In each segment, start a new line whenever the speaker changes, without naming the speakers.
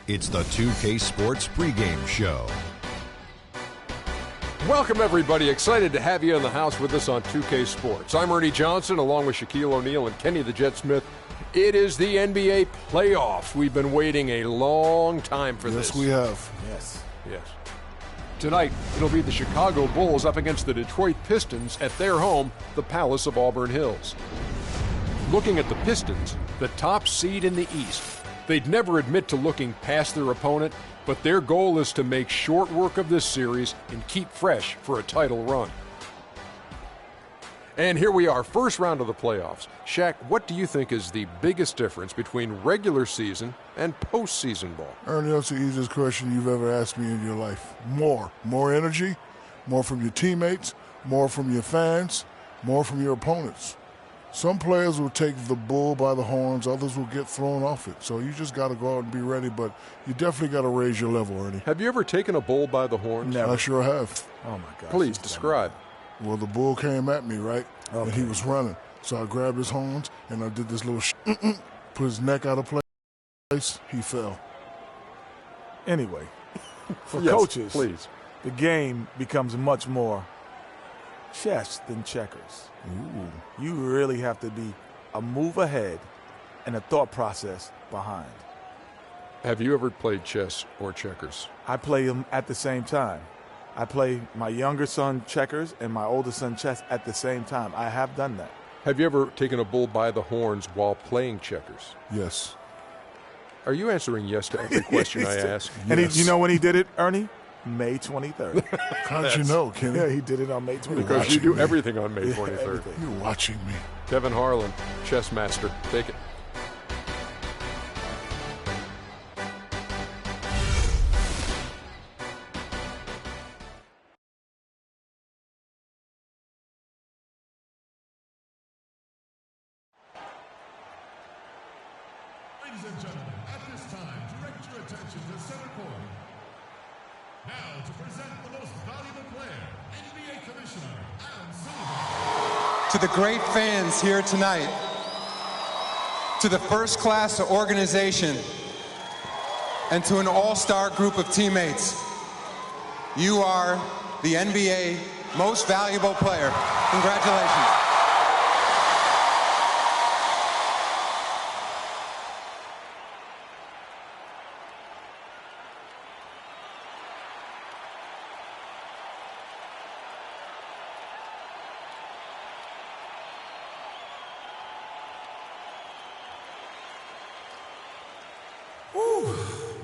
It's the 2K Sports pregame show.
Welcome, everybody. Excited to have you in the house with us on 2K Sports. I'm Ernie Johnson, along with Shaquille O'Neal and Kenny the Jet Smith. It is the NBA playoffs. We've been waiting a long time for this.
Yes, we have.
Yes. Tonight, it'll be the Chicago Bulls up against the Detroit Pistons at their home, the Palace of Auburn Hills. Looking at the Pistons, the top seed in the East, they'd never admit to looking past their opponent, but their goal is to make short work of this series and keep fresh for a title run. And here we are, first round of the playoffs. Shaq, what do you think is the biggest difference between regular season and postseason ball?
Ernie, that's the easiest question you've ever asked me in your life. More energy, more from your teammates, more from your fans, more from your opponents. Some players will take the bull by the horns, others will get thrown off it. So you just got to go out and be ready, but you definitely got to raise your level, Ernie.
Have you ever taken a bull by the horns?
Never. I sure have.
Oh, my gosh.
Please, describe.
Well, the bull came at me, right?
Okay.
And he was running. So I grabbed his horns, and I did this little put his neck out of place. He fell.
Anyway, for
Yes,
coaches,
please.
the game becomes much more chess than checkers.
Ooh.
You really have to be a move ahead and a thought process behind.
Have you ever played chess or checkers?
I play them at the same time. I play my younger son checkers and my older son chess at the same time. I have done that.
Have you ever taken a bull by the horns while playing checkers?
Yes.
Are you answering yes to every question I ask?
And
Yes.
you know when he did it, Ernie? May 23rd.
How'd you know, Kenny?
Yeah, he did it on May 23rd.
Because you do everything on May 23rd.
everything.
You're watching me.
Kevin Harlan, chess master. Take it.
Ladies and gentlemen, at this time, direct your attention to center court. Now, to present the most valuable player, NBA Commissioner Adam Silver.
To the great fans here tonight, to the first-class organization, and to an all-star group of teammates, you are the NBA most valuable player. Congratulations.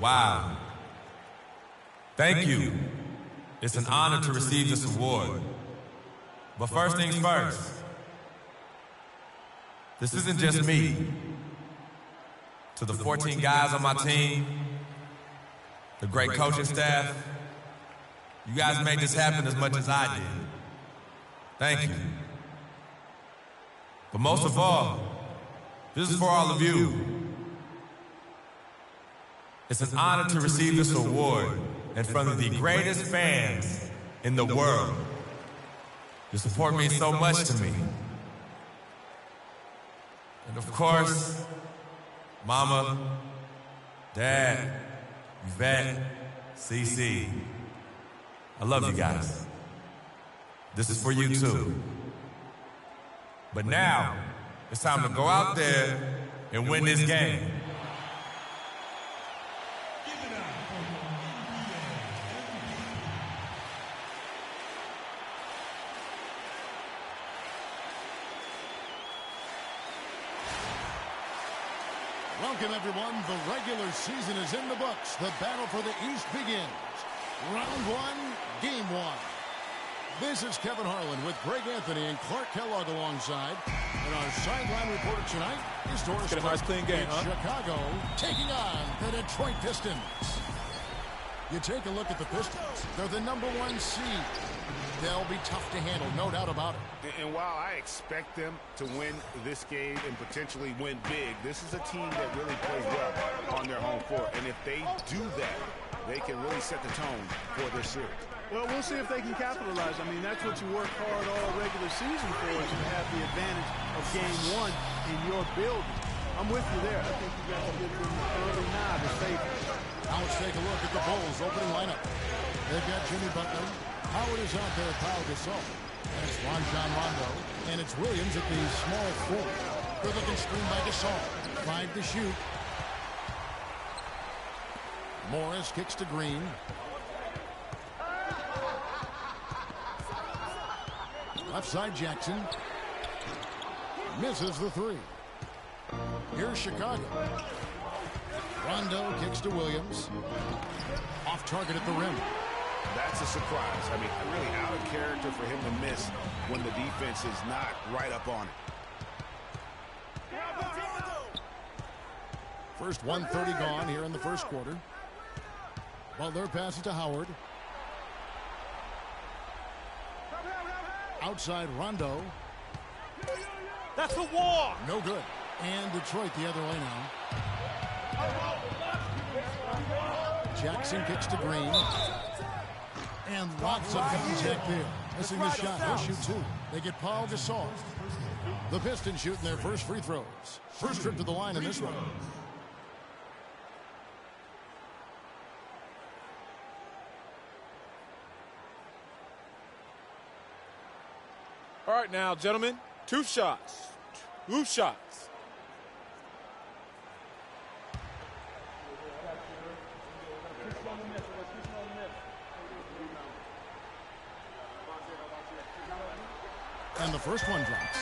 Wow. Thank you. It's an honor to receive this award. But first things first, this isn't just me. To the 14 guys on my team, the great coaching staff, you guys made this happen as much as I did. Thank you. But most of all, this is for all of you. It's an honor to receive this award in front of the greatest fans in the world. Your support means so much to me. And of course, Mama, Dad, Yvette, CC, I love you guys. This is for you too. But now, it's time to go out there and win this game.
Welcome, everyone. The regular season is in the books. The battle for the East begins. Round one, game one. This is Kevin Harlan with Greg Anthony and Clark Kellogg alongside. And our sideline reporter tonight is Doris.
Get a nice clean game,
It's
huh?
Chicago taking on the Detroit Pistons. You take a look at the Pistons. They're the #1 seed. They'll be tough to handle, no doubt about it.
And while I expect them to win this game and potentially win big, this is a team that really plays well on their home court. And if they do that, they can really set the tone for this series.
Well, we'll see if they can capitalize. I mean, that's what you work hard all regular season for, is to have the advantage of game one in your building. I'm with you there. I think you got to give them the early nod as favorites.
Now Let's take a look at the Bulls opening lineup. They've got Jimmy Butler. Howard is out there with Pau Gasol. That's Rondo. And it's Williams at the small forward. Good looking screen by Gasol. 5 to shoot. Morris kicks to Green. Left side Jackson. Misses the three. Here's Chicago. Rondo kicks to Williams. Off target at the rim.
That's a surprise. I mean, really out of character for him to miss when the defense is not right up on it.
First 1:30 gone here in the first quarter. Butler passes to Howard. Outside Rondo.
That's a walk.
No good. And Detroit the other way now. Jackson kicks to Green. And lots of contact there. Missing the shot. They'll shoot two. They get Pau Gasol. The Pistons shooting their first free throws. First trip to the line in this one.
All right now, gentlemen, 2 shots. 2 shots.
And the first one drops.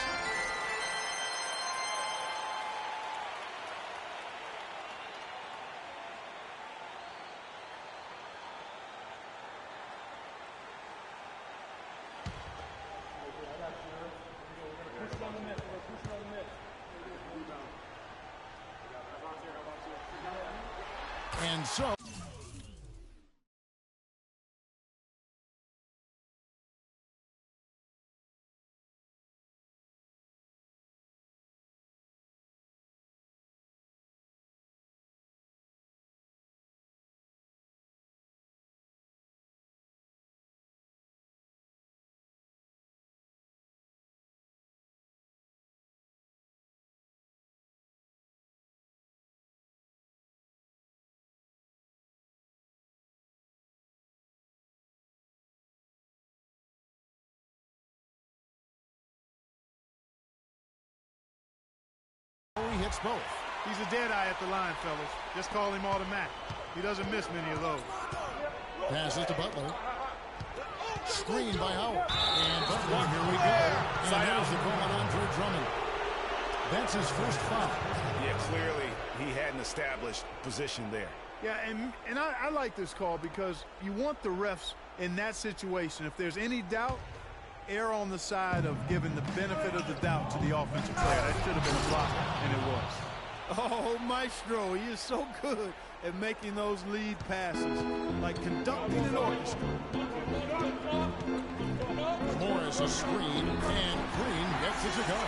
And so he hits both.
He's a dead eye at the line, fellas. Just call him automatic. He doesn't miss many of those.
Passes to Butler. Screen by Howard. And Butler, here we go. And there's the call on Andre Drummond. That's his first foul.
Yeah, clearly he had an established position there.
Yeah, and I like this call because you want the refs in that situation. If there's any doubt, err on the side of giving the benefit of the doubt to the offensive player. That should have been a block, and it was. Oh, Maestro, he is so good at making those lead passes, like conducting an orchestra.
Morris a screen, and Green gets it to go.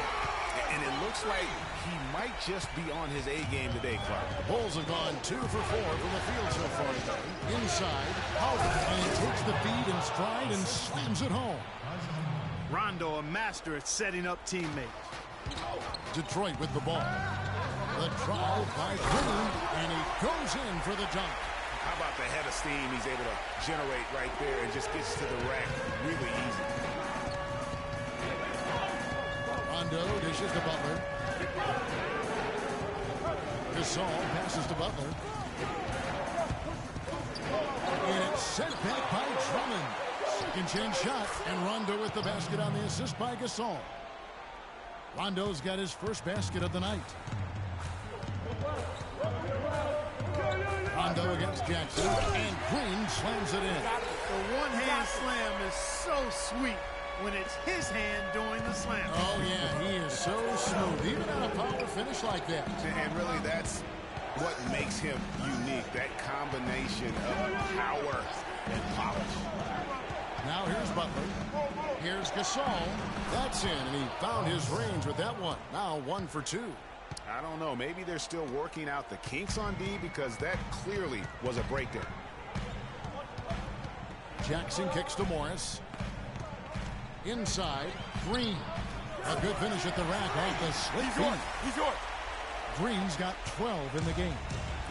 And it looks like he might just be on his A game today, Clark.
The Bulls have gone 2 for 4 from the field so far today. Inside, Howard, and he takes the feed in stride and slams it home.
Rondo, a master at setting up teammates.
Detroit with the ball. The drive by Green, and he goes in for the dunk.
How about the head of steam he's able to generate right there and just gets to the rack really easy.
Rondo dishes to Butler. Gasol passes to Butler. And it's sent back by Drummond. Second chance shot, and Rondo with the basket on the assist by Gasol. Rondo's got his first basket of the night. Rondo against Jackson, and Green slams it in.
The one-hand slam is so sweet when it's his hand doing the slam.
Oh, yeah, he is so smooth, even on a power finish like that.
And really, that's what makes him unique, that combination of power and polish.
Now here's Butler. Here's Gasol. That's in, and he found his range with that one. Now 1 for 2.
I don't know. Maybe they're still working out the kinks on D because that clearly was a breakdown.
Jackson kicks to Morris. Inside, Green. A good finish at the rack off the slip.
He's yours.
Green's got 12 in the game.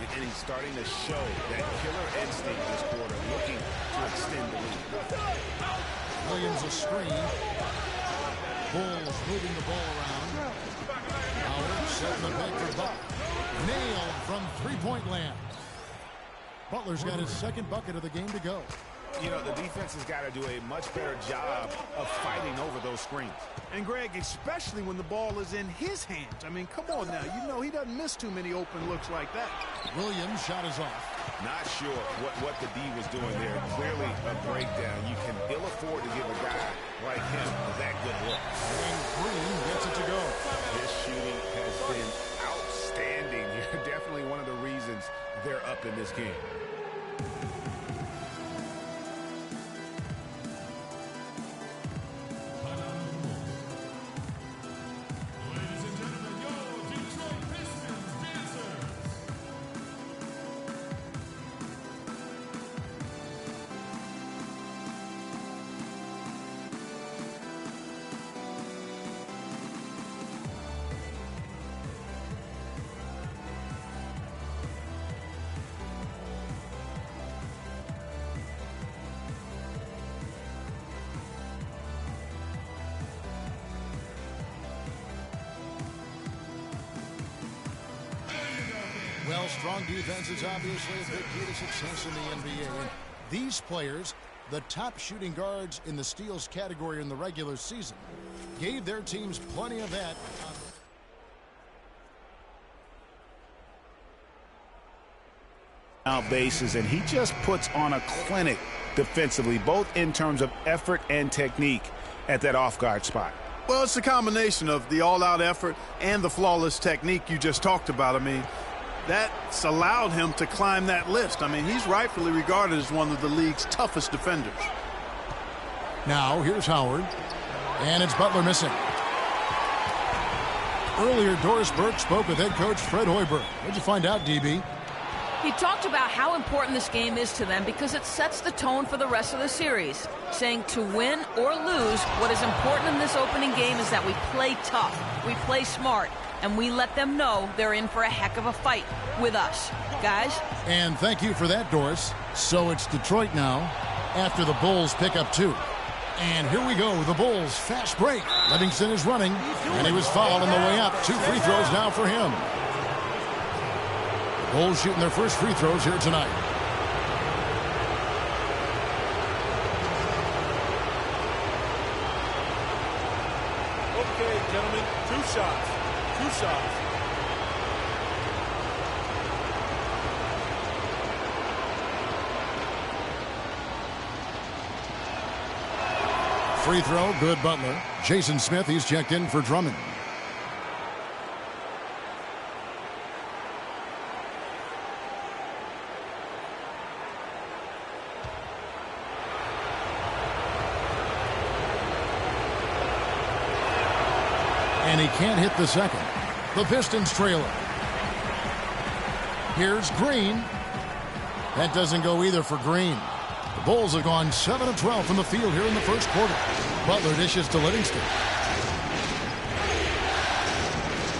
And he's starting to show that killer instinct this quarter, looking to extend the lead.
Williams a screen. Bulls moving the ball around. Howard setting the pick for Butler. Nailed from three-point land. Butler's got his second bucket of the game to go.
You know, the defense has got to do a much better job of fighting over those screens.
And, Greg, especially when the ball is in his hands. I mean, come on now. You know he doesn't miss too many open looks like that.
Williams shot is off.
Not sure what the D was doing there. Clearly a breakdown. You can ill afford to give a guy like him that good look.
And Green gets it to go.
This shooting has been outstanding. Definitely one of the reasons they're up in this game.
Well, strong defense is obviously a big key to success in the NBA. And these players, the top shooting guards in the steals category in the regular season, gave their teams plenty of that.
Out bases, and he just puts on a clinic defensively, both in terms of effort and technique at that off-guard spot.
Well, it's a combination of the all-out effort and the flawless technique you just talked about. I mean, that's allowed him to climb that list. I mean, he's rightfully regarded as one of the league's toughest defenders.
Now, here's Howard. And it's Butler missing. Earlier, Doris Burke spoke with head coach Fred Hoiberg. What'd you find out, DB?
He talked about how important this game is to them because it sets the tone for the rest of the series, saying to win or lose, what is important in this opening game is that we play tough, we play smart, and we let them know they're in for a heck of a fight with us. Guys?
And thank you for that, Doris. So it's Detroit now after the Bulls pick up 2. And here we go, the Bulls fast break. Livingston is running, and he was fouled on the way up. 2 free throws now for him. The Bulls shooting their first free throws here tonight.
Okay, gentlemen, 2 shots. 2 shots.
Free throw, good Butler. Jason Smith, he's checked in for Drummond. And he can't hit the second. The Pistons trail it. Here's Green. That doesn't go either for Green. The Bulls have gone 7 of 12 from the field here in the first quarter. Butler dishes to Livingston.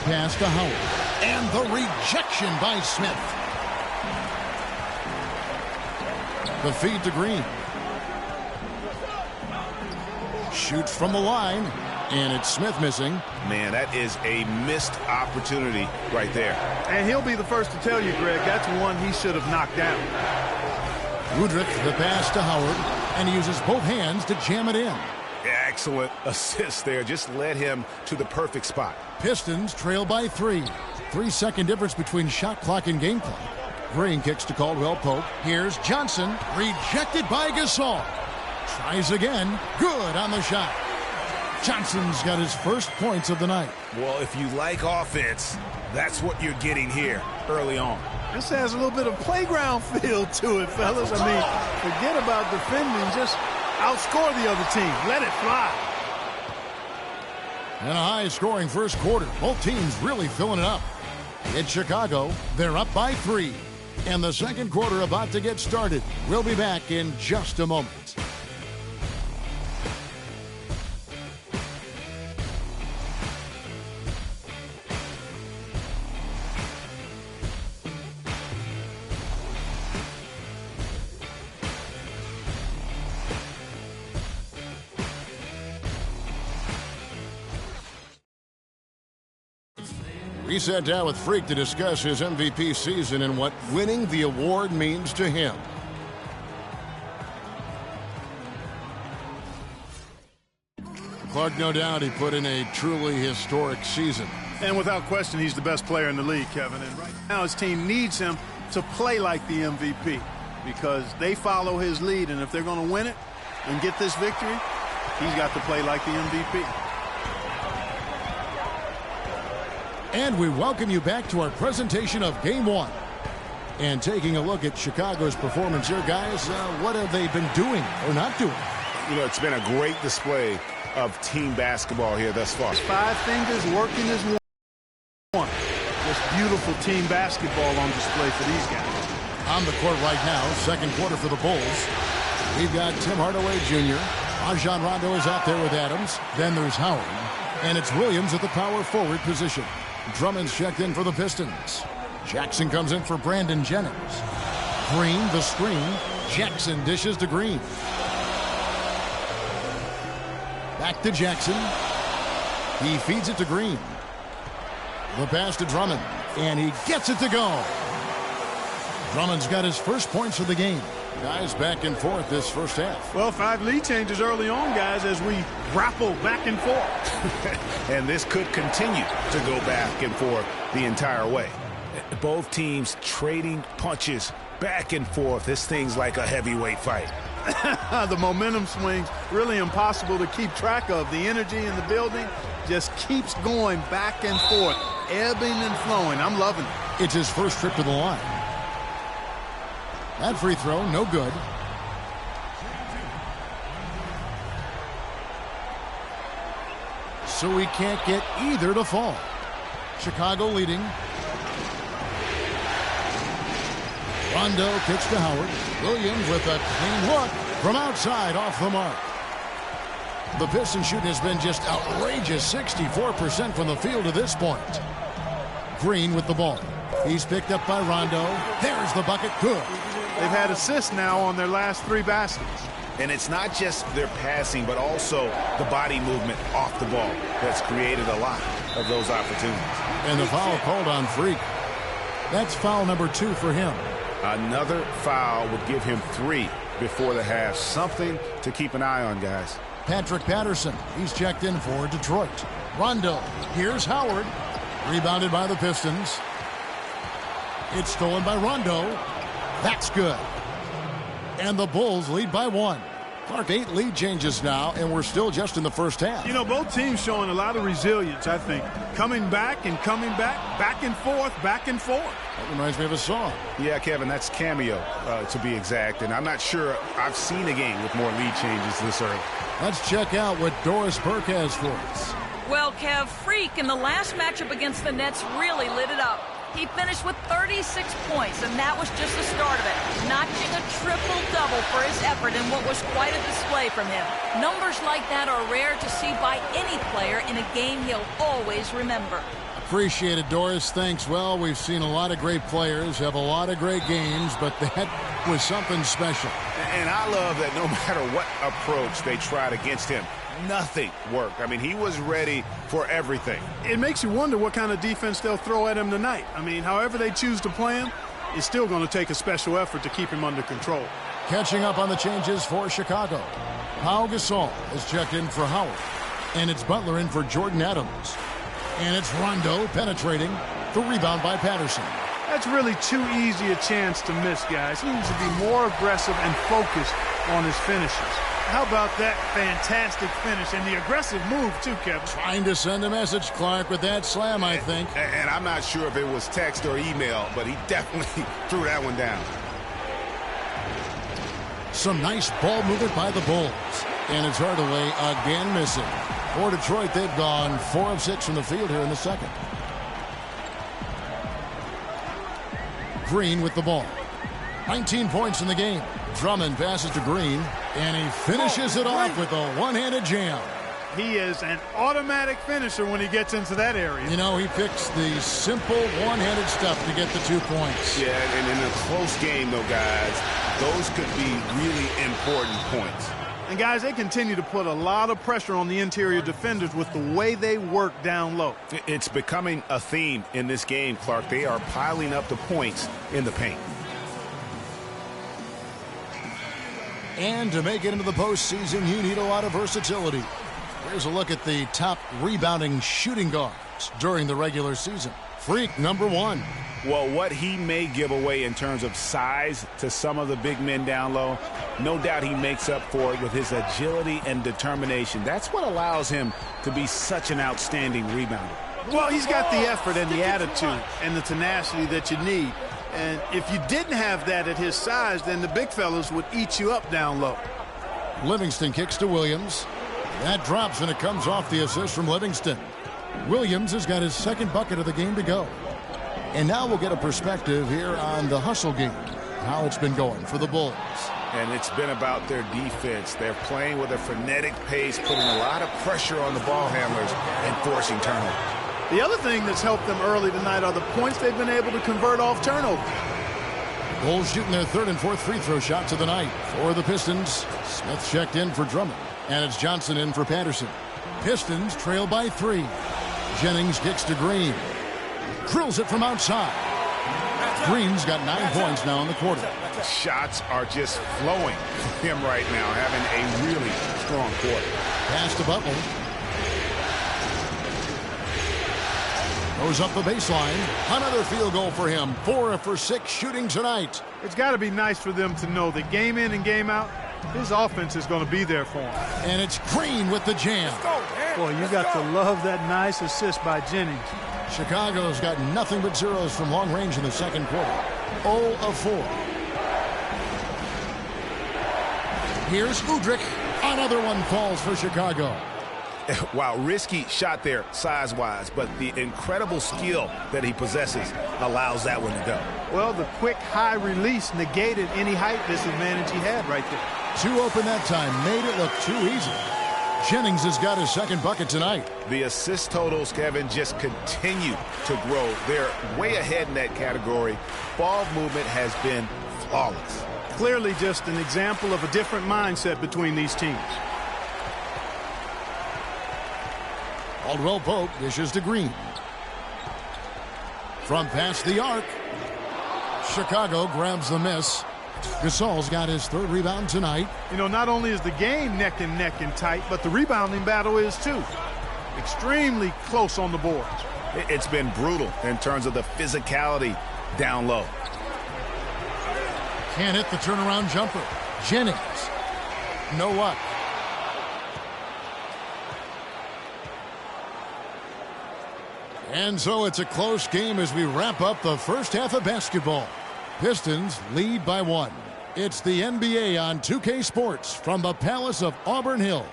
Pass to Howard. And the rejection by Smith. The feed to Green. Shoots from the line. And it's Smith missing.
Man, that is a missed opportunity right there.
And he'll be the first to tell you, Greg, that's one he should have knocked down.
Woodrick, the pass to Howard, and he uses both hands to jam it in.
Excellent assist there. Just led him to the perfect spot.
Pistons trail by 3. 3-second difference between shot clock and game clock. Green kicks to Caldwell Pope. Here's Johnson, rejected by Gasol. Tries again. Good on the shot. Johnson's got his first points of the night.
Well, if you like offense, that's what you're getting here early on.
This has a little bit of playground feel to it, fellas. I mean, forget about defending. Just outscore the other team. Let it fly.
And a high-scoring first quarter. Both teams really filling it up. It's Chicago. They're up by 3. And the second quarter about to get started. We'll be back in just a moment. We sat down with Freak to discuss his MVP season and what winning the award means to him. Clark, no doubt he put in a truly historic season.
And without question, he's the best player in the league, Kevin. And right now his team needs him to play like the MVP because they follow his lead. And if they're going to win it and get this victory, he's got to play like the MVP.
And we welcome you back to our presentation of Game 1. And taking a look at Chicago's performance here, guys, what have they been doing or not doing?
You know, it's been a great display of team basketball here thus far.
5 fingers working as one. Just beautiful team basketball on display for these guys.
On the court right now, second quarter for the Bulls. We've got Tim Hardaway Jr. Rajon Rondo is out there with Adams. Then there's Howard. And it's Williams at the power forward position. Drummond's checked in for the Pistons. Jackson comes in for Brandon Jennings. Green, the screen. Jackson dishes to Green. Back to Jackson. He feeds it to Green. The pass to Drummond. And he gets it to go. Drummond's got his first points of the game. Guys back and forth this first half.
Well, 5 lead changes early on, guys, as we grapple back and forth.
And this could continue to go back and forth the entire way. Both teams trading punches back and forth. This thing's like a heavyweight fight.
The momentum swings really impossible to keep track of. The energy in the building just keeps going back and forth, ebbing and flowing. I'm loving it.
It's his first trip to the line. That free throw, no good. So he can't get either to fall. Chicago leading. Rondo kicks to Howard. Williams with a clean look from outside off the mark. The Pistons shooting has been just outrageous, 64% from the field to this point. Green with the ball. He's picked up by Rondo. There's the bucket. Good.
They've had assists now on their last 3 baskets.
And it's not just their passing, but also the body movement off the ball that's created a lot of those opportunities.
And the foul called on Freak. That's foul number 2 for him.
Another foul would give him 3 before the half. Something to keep an eye on, guys.
Patrick Patterson, he's checked in for Detroit. Rondo, here's Howard. Rebounded by the Pistons. It's stolen by Rondo. That's good. And the Bulls lead by 1. Clark, 8 lead changes now, and we're still just in the first half.
You know, both teams showing a lot of resilience, I think. Coming back and coming back and forth, back and forth.
That reminds me of a song.
Yeah, Kevin, that's Cameo, to be exact. And I'm not sure I've seen a game with more lead changes this early.
Let's check out what Doris Burke has for us.
Well, Kev, Freak in the last matchup against the Nets really lit it up. He finished with 36 points, and that was just the start of it, notching a triple-double for his effort in what was quite a display from him. Numbers like that are rare to see by any player in a game he'll always remember.
Appreciate it, Doris. Thanks. Well, we've seen a lot of great players have a lot of great games, but that was something special.
And I love that no matter what approach they tried against him, nothing worked. I mean, he was ready for everything.
It makes you wonder what kind of defense they'll throw at him tonight. I mean, however they choose to play him, it's still going to take a special effort to keep him under control.
Catching up on the changes for Chicago. Pau Gasol is checked in for Howard. And it's Butler in for Jordan Adams. And it's Rondo penetrating. The rebound by Patterson.
That's really too easy a chance to miss, guys. He needs to be more aggressive and focused on his finishes. How about that fantastic finish and the aggressive move, too, Kevin?
Trying to send a message, Clark, with that slam, I think.
And I'm not sure if it was text or email, but he definitely threw that one down.
Some nice ball movement by the Bulls. And it's Hardaway again missing. For Detroit, they've gone 4 of 6 from the field here in the second. Green with the ball. 19 points in the game. Drummond passes to Green, and he finishes it off with a one-handed jam.
He is an automatic finisher when he gets into that area.
You know, he picks the simple one-handed stuff to get the 2 points.
Yeah, and in a close game, though, guys, those could be really important points.
And, guys, they continue to put a lot of pressure on the interior defenders with the way they work down low.
It's becoming a theme in this game, Clark. They are piling up the points in the paint.
And to make it into the postseason, you need a lot of versatility. Here's a look at the top rebounding shooting guards during the regular season. Freak, number 1.
Well, what he may give away in terms of size to some of the big men down low, no doubt he makes up for it with his agility and determination. That's what allows him to be such an outstanding rebounder.
Well, he's got the effort and the attitude and the tenacity that you need. And if you didn't have that at his size, then the big fellas would eat you up down low.
Livingston kicks to Williams. That drops, and it comes off the assist from Livingston. Williams has got his second bucket of the game to go. And now we'll get a perspective here on the hustle game, how it's been going for the Bulls.
And it's been about their defense. They're playing with a frenetic pace, putting a lot of pressure on the ball handlers and forcing turnovers.
The other thing that's helped them early tonight are the points they've been able to convert off turnovers.
Bulls shooting their third and fourth free throw shots of the night. For the Pistons, Smith checked in for Drummond, and it's Johnson in for Patterson. Pistons trail by 3. Jennings kicks to Green. Drills it from outside. Green's got 9 points now in the quarter.
Shots are just flowing for him right now, having a really strong quarter.
Pass to Butler. Goes up the baseline. Another field goal for him. 4 for 6 shooting tonight.
It's got to be nice for them to know that game in and game out, his offense is going to be there for him.
And it's Green with the jam.
Boy, you got to love that nice assist by Jennings.
Chicago's got nothing but zeros from long range in the second quarter. 0 of 4. Here's Udrich. Another one falls for Chicago.
Wow, risky shot there size-wise, but the incredible skill that he possesses allows that one to go.
Well, the quick high release negated any height disadvantage he had right there.
2 open that time, made it look too easy. Jennings has got his second bucket tonight.
The assist totals, Kevin, just continue to grow. They're way ahead in that category. Ball movement has been flawless.
Clearly just an example of a different mindset between these teams.
Caldwell Pope dishes to Green. From past the arc, Chicago grabs the miss. Gasol's got his third rebound tonight.
You know, not only is the game neck and tight, but the rebounding battle is too. Extremely close on the boards.
It's been brutal in terms of the physicality down low.
Can't hit the turnaround jumper. Jennings. No luck. And so it's a close game as we wrap up the first half of basketball. Pistons lead by 1. It's the NBA on 2K Sports from the Palace of Auburn Hills.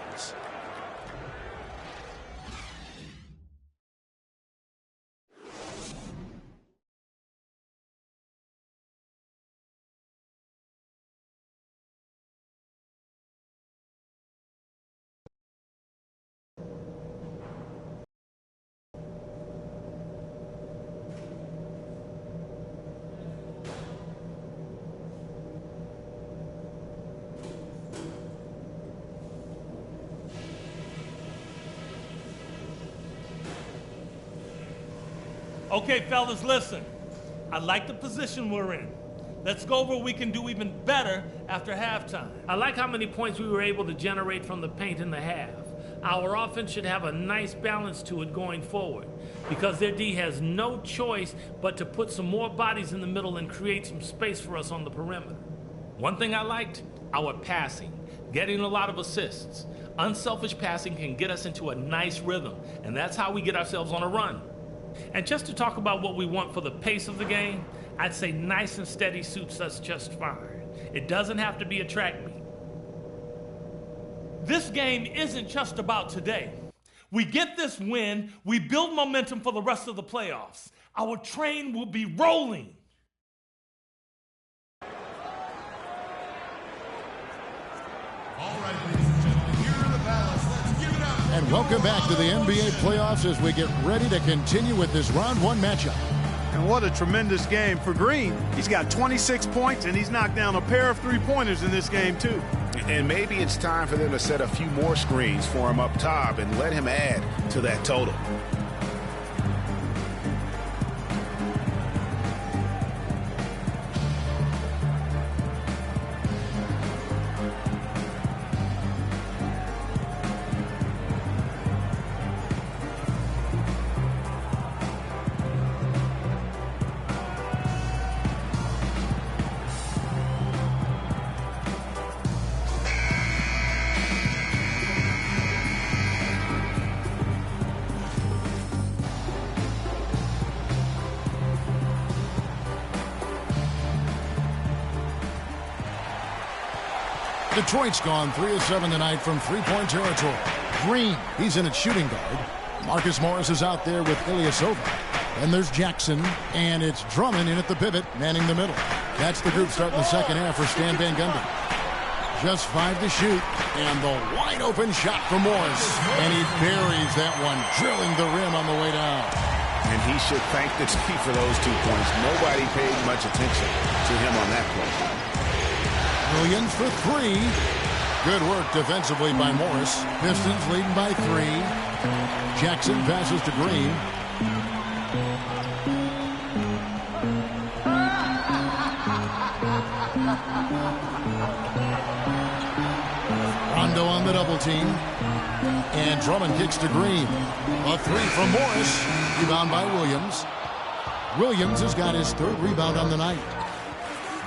Okay, fellas, listen. I like the position we're in. Let's go over what we can do even better after halftime.
I like how many points we were able to generate from the paint in the half. Our offense should have a nice balance to it going forward because their D has no choice but to put some more bodies in the middle and create some space for us on the perimeter.
One thing I liked, our passing, getting a lot of assists. Unselfish passing can get us into a nice rhythm, and that's how we get ourselves on a run.
And just to talk about what we want for the pace of the game, I'd say nice and steady suits us just fine. It doesn't have to be a track meet.
This game isn't just about today. We get this win, we build momentum for the rest of the playoffs. Our train will be rolling.
All right, ladies and gentlemen, here in the Palace, let's give it up. And welcome back to the NBA playoffs as we get ready to continue with this round 1 matchup.
And what a tremendous game for Green. He's got 26 points, and he's knocked down a pair of three-pointers in this game, too.
And maybe it's time for them to set a few more screens for him up top and let him add to that total.
Detroit's gone 3 of 7 tonight from three-point territory. Green, he's in at shooting guard. Marcus Morris is out there with Ilyasova. And there's Jackson, and it's Drummond in at the pivot, manning the middle. That's the group starting the second half for Stan Van Gundy. Just 5 to shoot, and the wide-open shot for Morris. And he buries that one, drilling the rim on the way down.
And he should thank the team for those 2 points. Nobody paid much attention to him on that play.
Williams for 3. Good work defensively by Morris. Pistons leading by 3. Jackson passes to Green. Rondo on the double team. And Drummond kicks to Green. A 3 from Morris. Rebound by Williams. Williams has got his 3rd rebound on the night.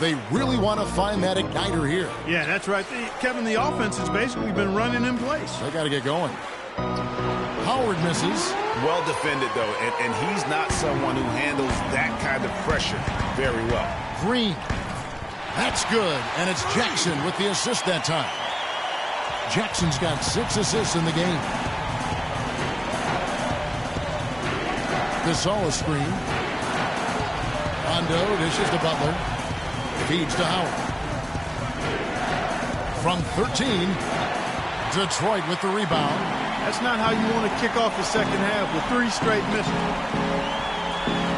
They really want to find that igniter here.
Yeah, that's right. Kevin, the offense has basically been running in place.
They got to get going. Howard misses.
Well defended, though, and he's not someone who handles that kind of pressure very well.
Green. That's good, and it's Jackson with the assist that time. Jackson's got 6 assists in the game. Gasol a screen. Rondo dishes to Butler. Feeds to Howard. From 13, Detroit with the rebound.
That's not how you want to kick off the second half with 3 straight misses.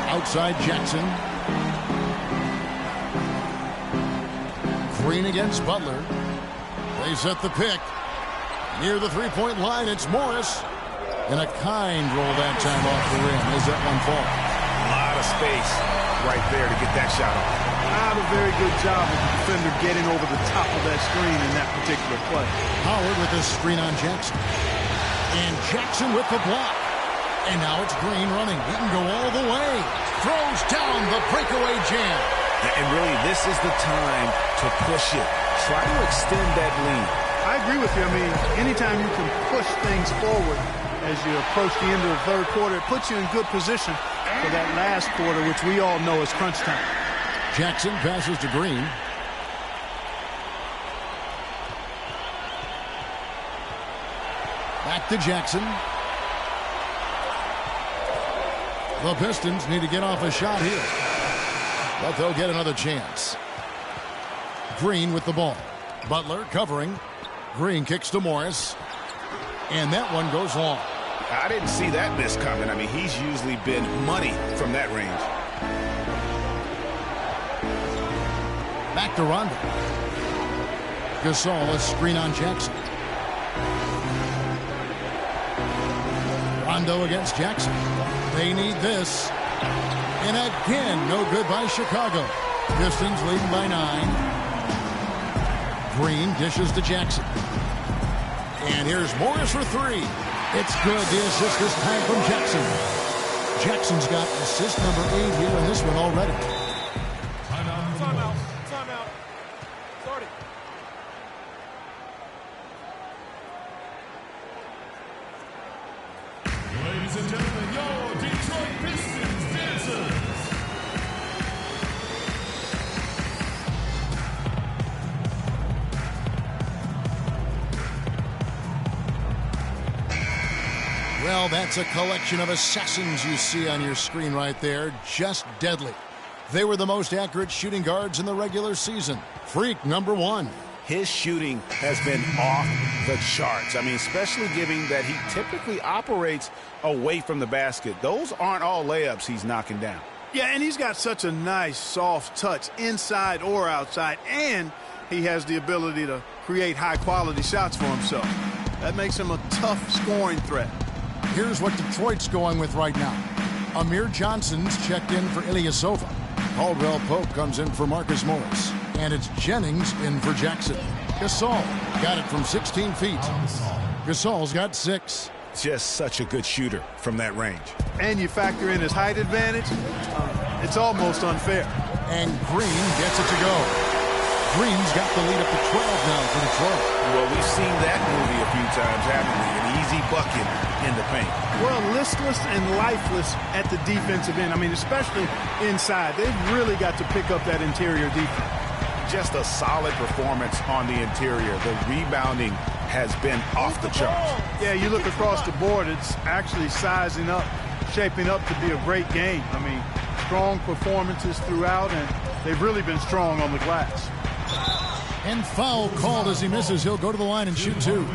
Outside Jackson. Green against Butler. They set the pick. Near the three-point line, it's Morris. And a kind roll that time off the rim as that one falls.
A lot of space right there to get that shot off.
Not a very good job of the defender getting over the top of that screen in that particular play.
Howard with this screen on Jackson. And Jackson with the block. And now it's Green running. He can go all the way. Throws down the breakaway jam.
And really, this is the time to push it. Try to extend that lead.
I agree with you. I mean, anytime you can push things forward as you approach the end of the third quarter, it puts you in good position for that last quarter, which we all know is crunch time.
Jackson passes to Green. Back to Jackson. The Pistons need to get off a shot here, but they'll get another chance. Green with the ball. Butler covering. Green kicks to Morris. And that one goes long.
I didn't see that miss coming. I mean, he's usually been money from that range.
Back to Rondo. Gasol, a screen on Jackson. Rondo against Jackson. They need this. And again, no good by Chicago. Pistons leading by 9. Green dishes to Jackson. And here's Morris for 3. It's good. The assist this time from Jackson. Jackson's got assist number 8 here in this one already.
Timeout. Start it.
Ladies and gentlemen, your Detroit Pistons dancers.
Well, that's a collection of assassins you see on your screen right there. Just deadly. They were the most accurate shooting guards in the regular season. Freak number 1.
His shooting has been off the charts. I mean, especially given that he typically operates away from the basket. Those aren't all layups he's knocking down.
Yeah, and he's got such a nice, soft touch inside or outside, and he has the ability to create high-quality shots for himself. That makes him a tough scoring threat.
Here's what Detroit's going with right now. Amir Johnson's checked in for Ilyasova. Caldwell Pope comes in for Marcus Morris. And it's Jennings in for Jackson. Gasol got it from 16 feet. Gasol's got 6.
Just such a good shooter from that range.
And you factor in his height advantage, it's almost unfair.
And Green gets it to go. Green's got the lead up to 12 now for Detroit.
Well, we've seen that movie a few times, haven't we? An easy bucket in the paint.
Well, listless and lifeless at the defensive end. I mean, especially inside. They've really got to pick up that interior defense.
Just a solid performance on the interior. The rebounding has been off the charts.
Yeah, you look across the board, it's actually sizing up, shaping up to be a great game. I mean, strong performances throughout, and they've really been strong on the glass.
And foul called as he misses. He'll go to the line and shoot 2.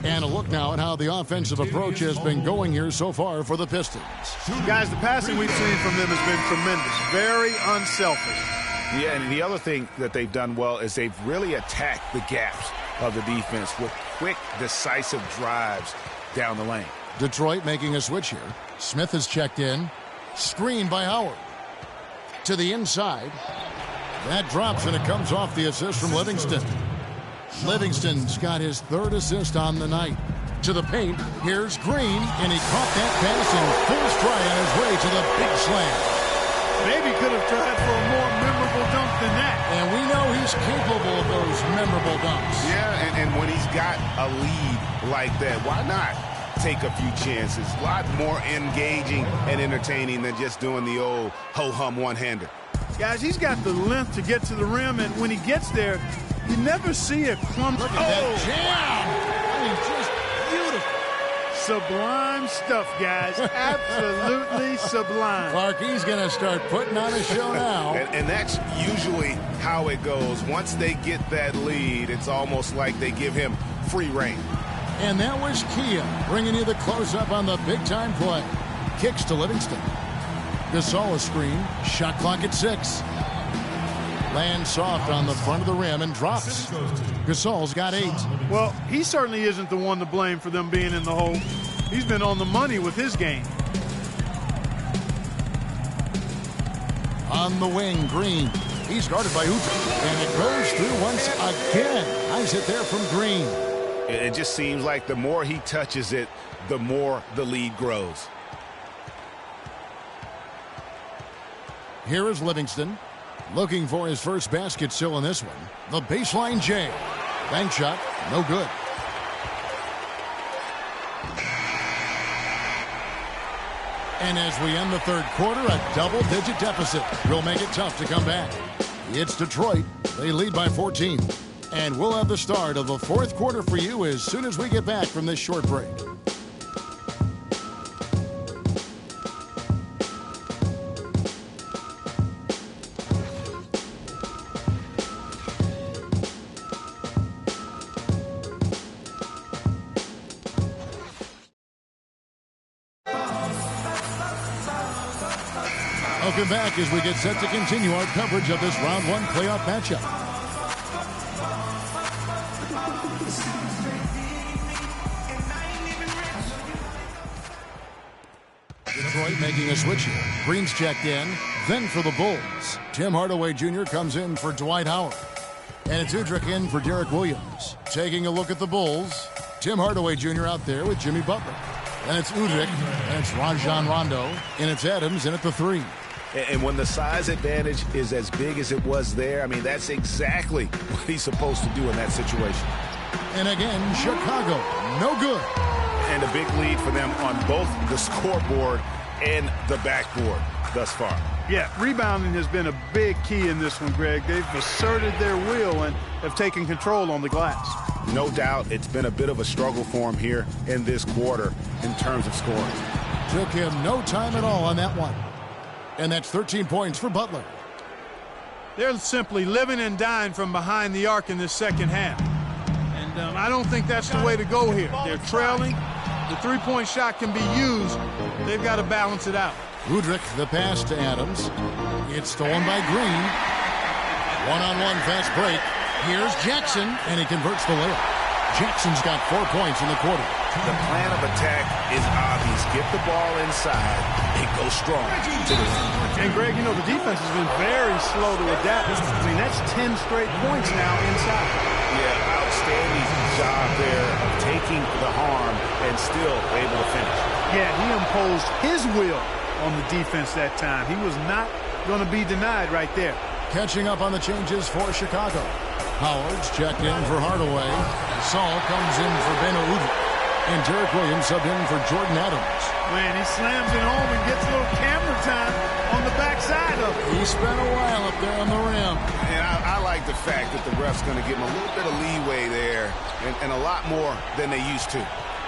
And a look now at how the offensive approach has been going here so far for the Pistons.
Guys, the passing we've seen from them has been tremendous. Very unselfish.
Yeah, and the other thing that they've done well is they've really attacked the gaps of the defense with quick, decisive drives down the lane.
Detroit making a switch here. Smith has checked in. Screen by Howard. To the inside. That drops, and it comes off the assist from Livingston. Livingston's got his 3rd assist on the night. To the paint, here's Green, and he caught that pass in full stride on his way to the big slam.
Maybe could have tried for a more memorable dunk than that.
And we know he's capable of those memorable dunks.
Yeah, and when he's got a lead like that, why not take a few chances? A lot more engaging and entertaining than just doing the old ho-hum one-hander.
Guys, he's got the length to get to the rim, and when he gets there, you never see a clump.
Look at that jam! I mean, just beautiful.
Sublime stuff, guys. Absolutely sublime.
Clark, he's going to start putting on a show now.
And that's usually how it goes. Once they get that lead, it's almost like they give him free reign.
And that was Kia bringing you the close-up on the big-time play. Kicks to Livingston. Gasol a screen. Shot clock at 6. Lands soft on the front of the rim and drops. Gasol's got 8.
Well, he certainly isn't the one to blame for them being in the hole. He's been on the money with his game.
On the wing, Green. He's guarded by Udrih. And it goes through once again. Nice hit there from Green.
It just seems like the more he touches it, the more the lead grows.
Here is Livingston. Looking for his first basket still in this one. The baseline J. Bank shot, no good. And as we end the 3rd quarter, a double-digit deficit will make it tough to come back. It's Detroit. They lead by 14. And we'll have the start of the 4th quarter for you as soon as we get back from this short break. Welcome back as we get set to continue our coverage of this round 1 playoff matchup. Detroit making a switch here. Green's checked in, then for the Bulls. Tim Hardaway Jr. comes in for Dwight Howard. And it's Udrih in for Derek Williams. Taking a look at the Bulls, Tim Hardaway Jr. out there with Jimmy Butler. Then it's Udrih, and it's Rajon Rondo, and it's Adams in at the 3.
And when the size advantage is as big as it was there, I mean, that's exactly what he's supposed to do in that situation.
And again, Chicago, no good.
And a big lead for them on both the scoreboard and the backboard thus far.
Yeah, rebounding has been a big key in this one, Greg. They've asserted their will and have taken control on the glass.
No doubt it's been a bit of a struggle for him here in this quarter in terms of scoring.
Took him no time at all on that one. And that's 13 points for Butler.
They're simply living and dying from behind the arc in this second half. And I don't think that's the way to go here. They're trailing. The three-point shot can be used, They've got to balance it out.
Woodrick, the pass to Adams. It's stolen by Green. One-on-one fast break. Here's Jackson, and he converts the layup. Jackson's got 4 points in the quarter.
The plan of attack is obvious. Get the ball inside and go strong to the rim.
And, Greg, you know, the defense has been very slow to adapt. I mean, that's 10 straight points now inside.
Yeah, outstanding job there of taking the harm and still able to finish.
Yeah, he imposed his will on the defense that time. He was not going to be denied right there.
Catching up on the changes for Chicago. Howard's checked in for Hardaway. Saul comes in for Ben Udrih. And Derek Williams subbed in for Jordan Adams.
Man, he slams it home and gets a little camera time on the backside of it.
He spent a while up there on the rim.
And I like the fact that the ref's going to give him a little bit of leeway there and a lot more than they used to.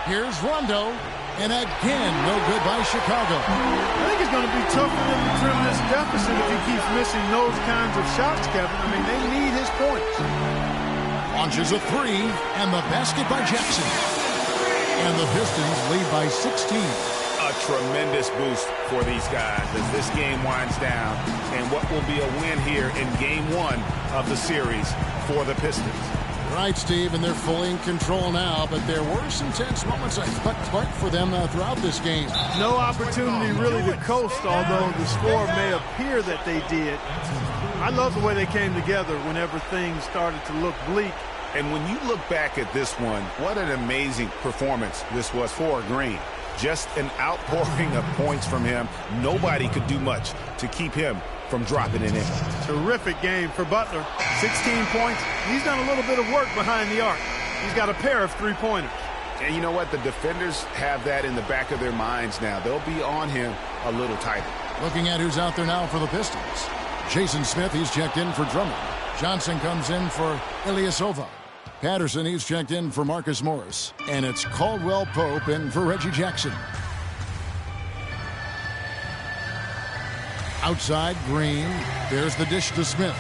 Here's Rondo. And again, no good by Chicago.
I think it's going to be tough for them to trim this deficit if he keeps missing those kinds of shots, Kevin. I mean, they need his points.
Launches a three, and the basket by Jackson. And the Pistons lead by 16.
A tremendous boost for these guys as this game winds down. And what will be a win here in Game 1 of the series for the Pistons.
Right, Steve, and they're fully in control now, but there were some tense moments, I thought, for them throughout this game.
No opportunity really to coast, although the score may appear that they did. I love the way they came together whenever things started to look bleak.
And when you look back at this one, what an amazing performance this was for Green. Just an outpouring of points from him. Nobody could do much to keep him from dropping it in.
Terrific game for Butler. 16 points. He's done a little bit of work behind the arc. He's got a pair of three-pointers.
And you know what? The defenders have that in the back of their minds now. They'll be on him a little tighter.
Looking at who's out there now for the Pistons. Jason Smith, he's checked in for Drummond. Johnson comes in for Ilyasova. Patterson, he's checked in for Marcus Morris. And it's Caldwell Pope in for Reggie Jackson. Outside, Green. There's the dish to Smith.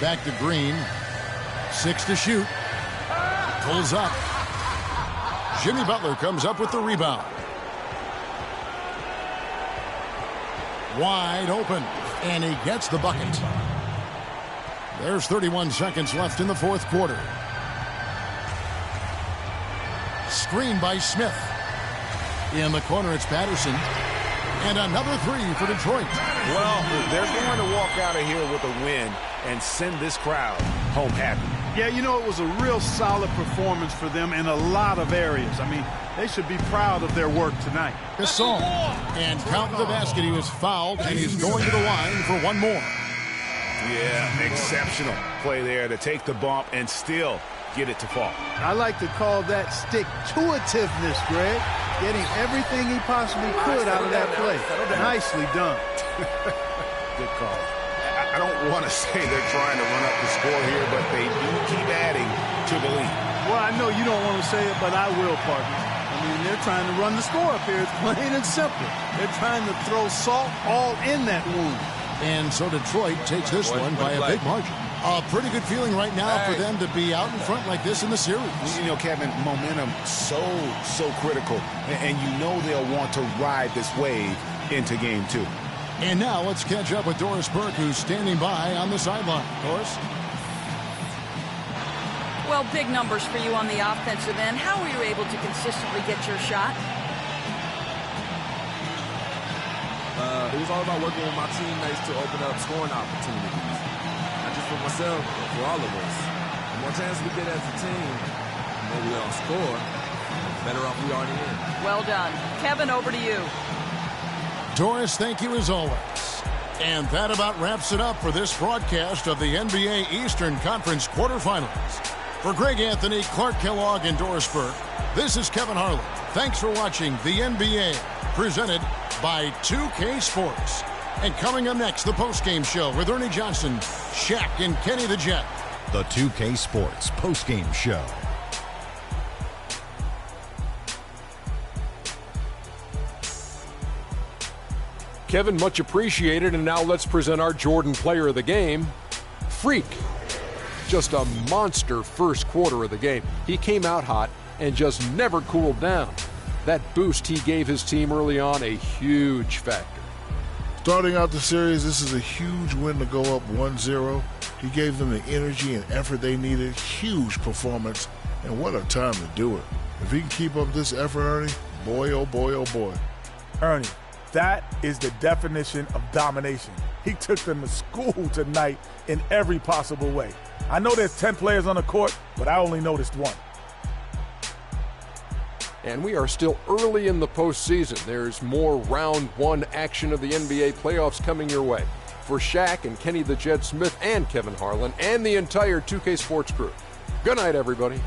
Back to Green. 6 to shoot. Pulls up. Jimmy Butler comes up with the rebound. Wide open. And he gets the bucket. There's 31 seconds left in the fourth quarter. Screen by Smith. In the corner, it's Patterson. And another three for Detroit.
Well, they're going to walk out of here with a win and send this crowd home happy.
Yeah, you know, it was a real solid performance for them in a lot of areas. I mean, they should be proud of their work tonight.
Gasol. And counting the basket, he was fouled, and he's going to the line for one more.
Yeah, exceptional play there to take the bump and still get it to fall.
I like to call that stick-to-itiveness, Greg. Getting everything he possibly could out of that play. Nicely done.
Good call. I don't want to say they're trying to run up the score here, but they do keep adding to the lead.
Well, I know you don't want to say it, but I will, partner. I mean, they're trying to run the score up here. It's plain and simple. They're trying to throw salt all in that wound.
And so Detroit takes this one by a big margin. A pretty good feeling right now for them to be out in front like this in the series.
You know, Kevin, momentum so critical. And you know they'll want to ride this wave into Game 2.
And now let's catch up with Doris Burke, who's standing by on the sideline. Doris?
Well, big numbers for you on the offensive end. How were you able to consistently get your shot?
It was all about working with my teammates to open up scoring opportunities. Not just for myself, but for all of us. The more chances we get as a team, the more we all score, the better off we are in the end.
Well done. Kevin, over to you.
Doris, thank you as always. And that about wraps it up for this broadcast of the NBA Eastern Conference Quarterfinals. For Greg Anthony, Clark Kellogg, and Doris Burke, this is Kevin Harlan. Thanks for watching the NBA, presented by 2K Sports. And coming up next, the postgame show with Ernie Johnson, Shaq, and Kenny the Jet.
The 2K Sports postgame show.
Kevin, much appreciated. And now let's present our Jordan player of the game, Freak. Just a monster first quarter of the game. He came out hot and just never cooled down. That boost he gave his team early on, a huge factor.
Starting out the series, this is a huge win to go up 1-0. He gave them the energy and effort they needed. Huge performance, and what a time to do it. If he can keep up this effort, Ernie, boy, oh boy, oh boy.
Ernie, that is the definition of domination. He took them to school tonight in every possible way. I know there's 10 players on the court, but I only noticed one.
And we are still early in the postseason. There's more round one action of the NBA playoffs coming your way. For Shaq and Kenny the Jet Smith and Kevin Harlan and the entire 2K Sports crew, good night, everybody.